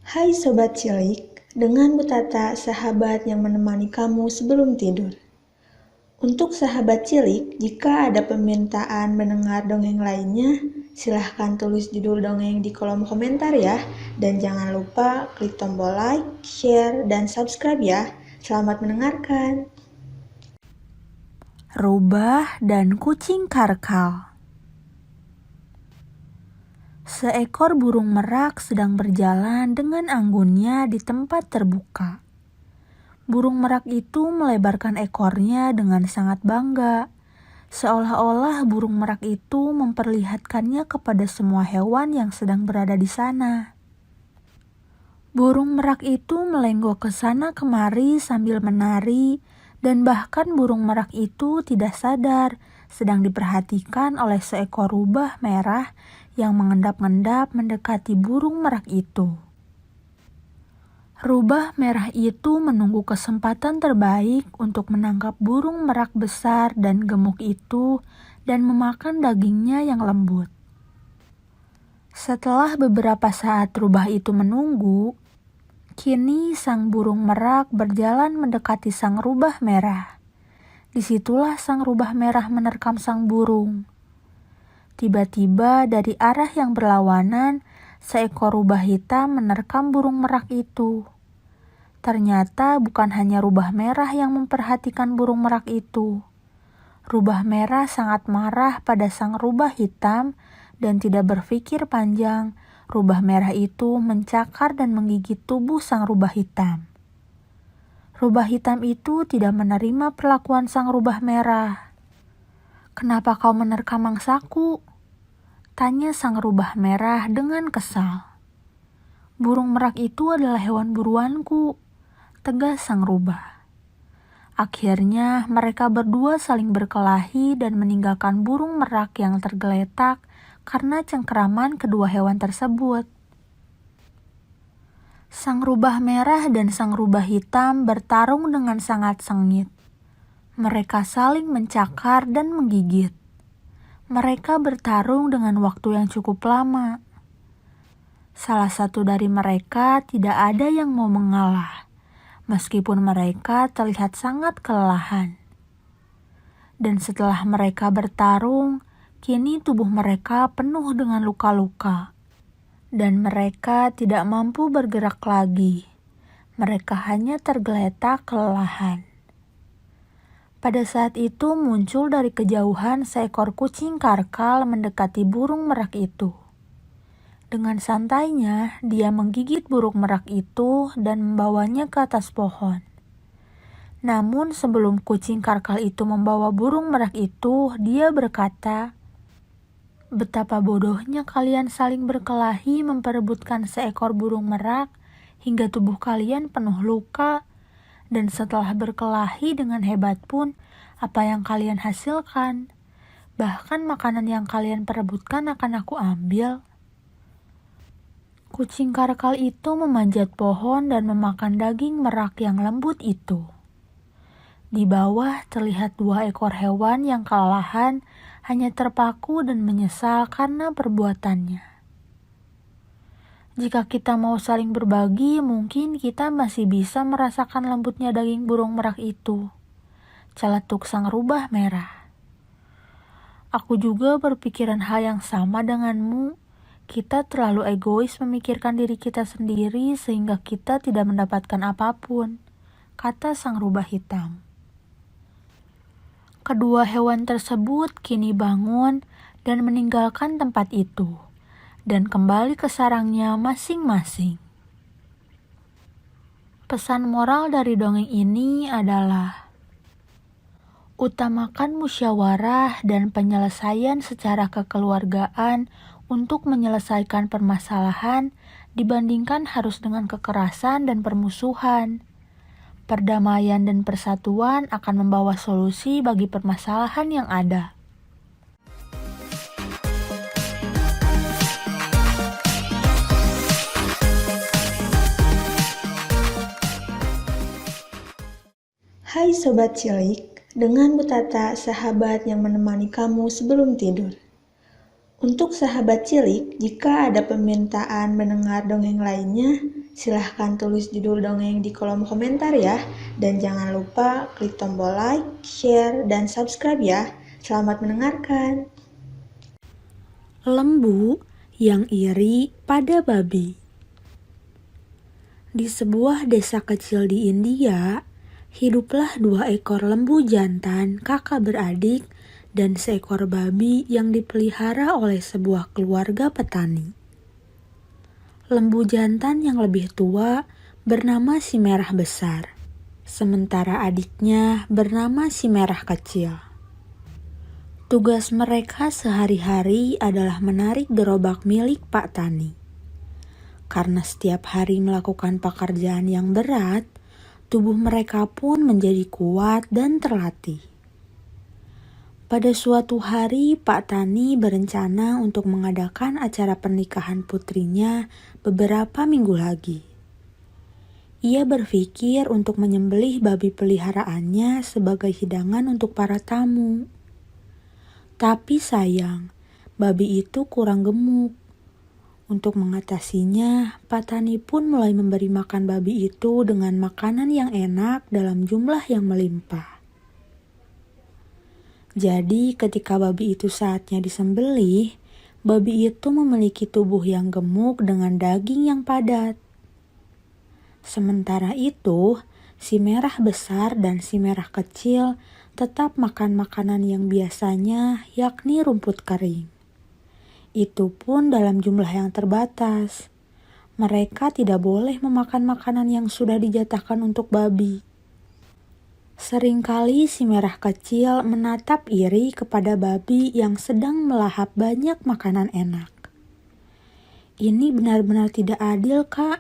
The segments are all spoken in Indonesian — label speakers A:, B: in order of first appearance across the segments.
A: Hai Sobat Cilik, dengan Bu Tata, sahabat yang menemani kamu sebelum tidur. Untuk sahabat cilik, jika ada permintaan mendengar dongeng lainnya, silahkan tulis judul dongeng di kolom komentar ya. Dan jangan lupa klik tombol like, share, dan subscribe ya. Selamat mendengarkan.
B: Rubah dan kucing karkal. Seekor burung merak sedang berjalan dengan anggunnya di tempat terbuka. Burung merak itu melebarkan ekornya dengan sangat bangga, seolah-olah burung merak itu memperlihatkannya kepada semua hewan yang sedang berada di sana. Burung merak itu melenggok ke sana kemari sambil menari, dan bahkan burung merak itu tidak sadar sedang diperhatikan oleh seekor rubah merah yang mengendap-endap mendekati burung merak itu. Rubah merah itu menunggu kesempatan terbaik untuk menangkap burung merak besar dan gemuk itu dan memakan dagingnya yang lembut. Setelah beberapa saat rubah itu menunggu, kini sang burung merak berjalan mendekati sang rubah merah. Disitulah sang rubah merah menerkam sang burung. Tiba-tiba dari arah yang berlawanan, seekor rubah hitam menerkam burung merak itu. Ternyata bukan hanya rubah merah yang memperhatikan burung merak itu. Rubah merah sangat marah pada sang rubah hitam dan tidak berpikir panjang. Rubah merah itu mencakar dan menggigit tubuh sang rubah hitam. Rubah hitam itu tidak menerima perlakuan sang rubah merah. "Kenapa kau menerkam mangsaku?" tanya sang rubah merah dengan kesal. "Burung merak itu adalah hewan buruanku," tegas sang rubah. Akhirnya mereka berdua saling berkelahi dan meninggalkan burung merak yang tergeletak karena cengkeraman kedua hewan tersebut. Sang rubah merah dan sang rubah hitam bertarung dengan sangat sengit. Mereka saling mencakar dan menggigit. Mereka bertarung dengan waktu yang cukup lama. Salah satu dari mereka tidak ada yang mau mengalah, meskipun mereka terlihat sangat kelelahan. Dan setelah mereka bertarung, kini tubuh mereka penuh dengan luka-luka. Dan mereka tidak mampu bergerak lagi. Mereka hanya tergeletak kelelahan. Pada saat itu muncul dari kejauhan seekor kucing karkal mendekati burung merak itu. Dengan santainya, dia menggigit burung merak itu dan membawanya ke atas pohon. Namun sebelum kucing karkal itu membawa burung merak itu, dia berkata, "Betapa bodohnya kalian saling berkelahi memperebutkan seekor burung merak hingga tubuh kalian penuh luka. Dan setelah berkelahi dengan hebat pun, apa yang kalian hasilkan? Bahkan makanan yang kalian perebutkan akan aku ambil." Kucing karkal itu memanjat pohon dan memakan daging merak yang lembut itu. Di bawah terlihat dua ekor hewan yang kelelahan hanya terpaku dan menyesal karena perbuatannya. Jika kita mau saling berbagi, mungkin kita masih bisa merasakan lembutnya daging burung merak itu, celetuk sang rubah merah. "Aku juga berpikiran hal yang sama denganmu. Kita terlalu egois memikirkan diri kita sendiri sehingga kita tidak mendapatkan apapun," kata sang rubah hitam. Kedua hewan tersebut kini bangun dan meninggalkan tempat itu, dan kembali ke sarangnya masing-masing. Pesan moral dari dongeng ini adalah: utamakan musyawarah dan penyelesaian secara kekeluargaan untuk menyelesaikan permasalahan dibandingkan harus dengan kekerasan dan permusuhan. Perdamaian dan persatuan akan membawa solusi bagi permasalahan yang ada.
A: Hai Sobat Cilik, dengan Bu Tata, sahabat yang menemani kamu sebelum tidur. Untuk sahabat cilik, jika ada permintaan mendengar dongeng lainnya, Silahkan tulis judul dongeng di kolom komentar ya. Dan jangan lupa klik tombol like, share, dan subscribe ya. Selamat mendengarkan.
B: Lembu yang iri pada babi. Di sebuah desa kecil di India, hiduplah 2 ekor lembu jantan kakak beradik dan seekor babi yang dipelihara oleh sebuah keluarga petani. Lembu jantan yang lebih tua bernama si merah besar, sementara adiknya bernama si merah kecil. Tugas mereka sehari-hari adalah menarik gerobak milik Pak Tani. Karena setiap hari melakukan pekerjaan yang berat, tubuh mereka pun menjadi kuat dan terlatih. Pada suatu hari, Pak Tani berencana untuk mengadakan acara pernikahan putrinya beberapa minggu lagi. Ia berpikir untuk menyembelih babi peliharaannya sebagai hidangan untuk para tamu. Tapi sayang, babi itu kurang gemuk. Untuk mengatasinya, Pak Tani pun mulai memberi makan babi itu dengan makanan yang enak dalam jumlah yang melimpah. Jadi ketika babi itu saatnya disembelih, babi itu memiliki tubuh yang gemuk dengan daging yang padat. Sementara itu, si merah besar dan si merah kecil tetap makan makanan yang biasanya, yakni rumput kering. Itu pun dalam jumlah yang terbatas. Mereka tidak boleh memakan makanan yang sudah dijatahkan untuk babi. Seringkali si merah kecil menatap iri kepada babi yang sedang melahap banyak makanan enak. "Ini benar-benar tidak adil, Kak,"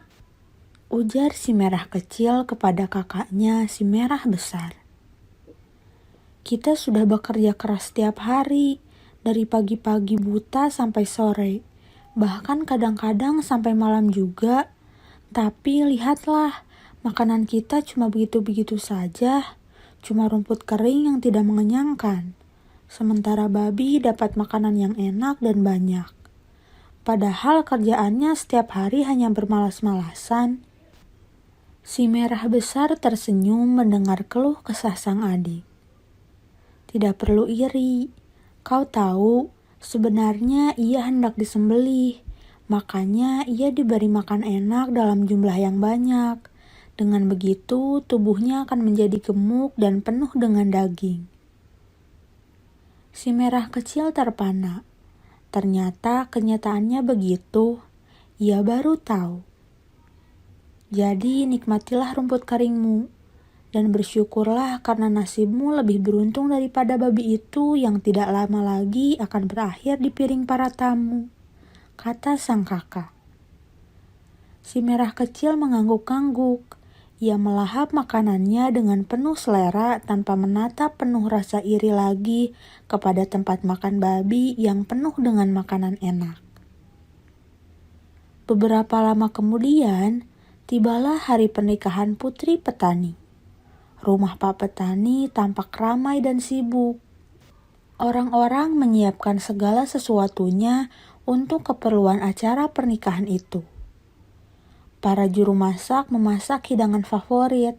B: ujar si merah kecil kepada kakaknya si merah besar. "Kita sudah bekerja keras setiap hari, dari pagi-pagi buta sampai sore, bahkan kadang-kadang sampai malam juga. Tapi lihatlah, makanan kita cuma begitu-begitu saja. Cuma rumput kering yang tidak mengenyangkan. Sementara babi dapat makanan yang enak dan banyak. Padahal kerjaannya setiap hari hanya bermalas-malasan." Si merah besar tersenyum mendengar keluh kesah sang adik. "Tidak perlu iri. Kau tahu, sebenarnya ia hendak disembelih. Makanya ia diberi makan enak dalam jumlah yang banyak. Dengan begitu, tubuhnya akan menjadi gemuk dan penuh dengan daging." Si merah kecil terpana. Ternyata kenyataannya begitu. Ia baru tahu. "Jadi nikmatilah rumput keringmu, dan bersyukurlah karena nasibmu lebih beruntung daripada babi itu yang tidak lama lagi akan berakhir di piring para tamu," kata sang kakak. Si merah kecil mengangguk-angguk. Ia melahap makanannya dengan penuh selera tanpa menatap penuh rasa iri lagi kepada tempat makan babi yang penuh dengan makanan enak. Beberapa lama kemudian, tibalah hari pernikahan putri petani. Rumah Pak Petani tampak ramai dan sibuk. Orang-orang menyiapkan segala sesuatunya untuk keperluan acara pernikahan itu. Para juru masak memasak hidangan favorit.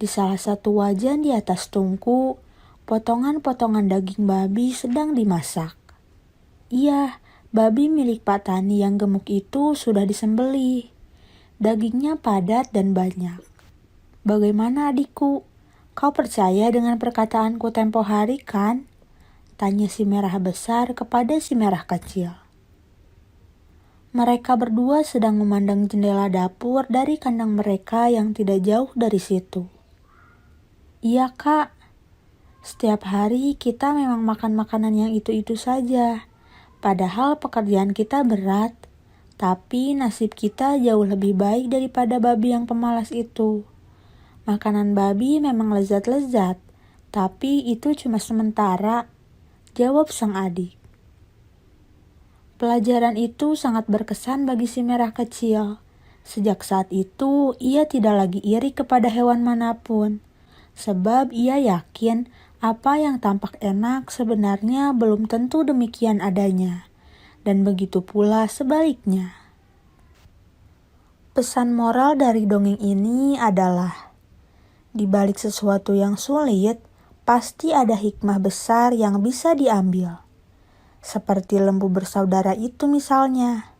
B: Di salah satu wajan di atas tungku, potongan-potongan daging babi sedang dimasak. Iya, babi milik Pak Tani yang gemuk itu sudah disembelih. Dagingnya padat dan banyak. "Bagaimana adikku? Kau percaya dengan perkataanku tempo hari kan?" tanya si merah besar kepada si merah kecil. Mereka berdua sedang memandang jendela dapur dari kandang mereka yang tidak jauh dari situ. "Iya, Kak. Setiap hari kita memang makan makanan yang itu-itu saja. Padahal pekerjaan kita berat. Tapi nasib kita jauh lebih baik daripada babi yang pemalas itu. Makanan babi memang lezat-lezat, tapi itu cuma sementara," jawab sang adik. Pelajaran itu sangat berkesan bagi si merah kecil. Sejak saat itu, ia tidak lagi iri kepada hewan manapun. Sebab ia yakin apa yang tampak enak sebenarnya belum tentu demikian adanya. Dan begitu pula sebaliknya. Pesan moral dari dongeng ini adalah, di balik sesuatu yang sulit, pasti ada hikmah besar yang bisa diambil. Seperti lembu bersaudara itu misalnya.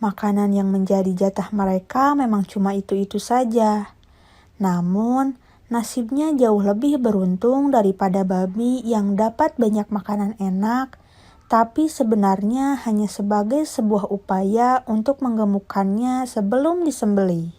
B: Makanan yang menjadi jatah mereka memang cuma itu-itu saja. Namun, nasibnya jauh lebih beruntung daripada babi yang dapat banyak makanan enak, tapi sebenarnya hanya sebagai sebuah upaya untuk menggemukkannya sebelum disembelih.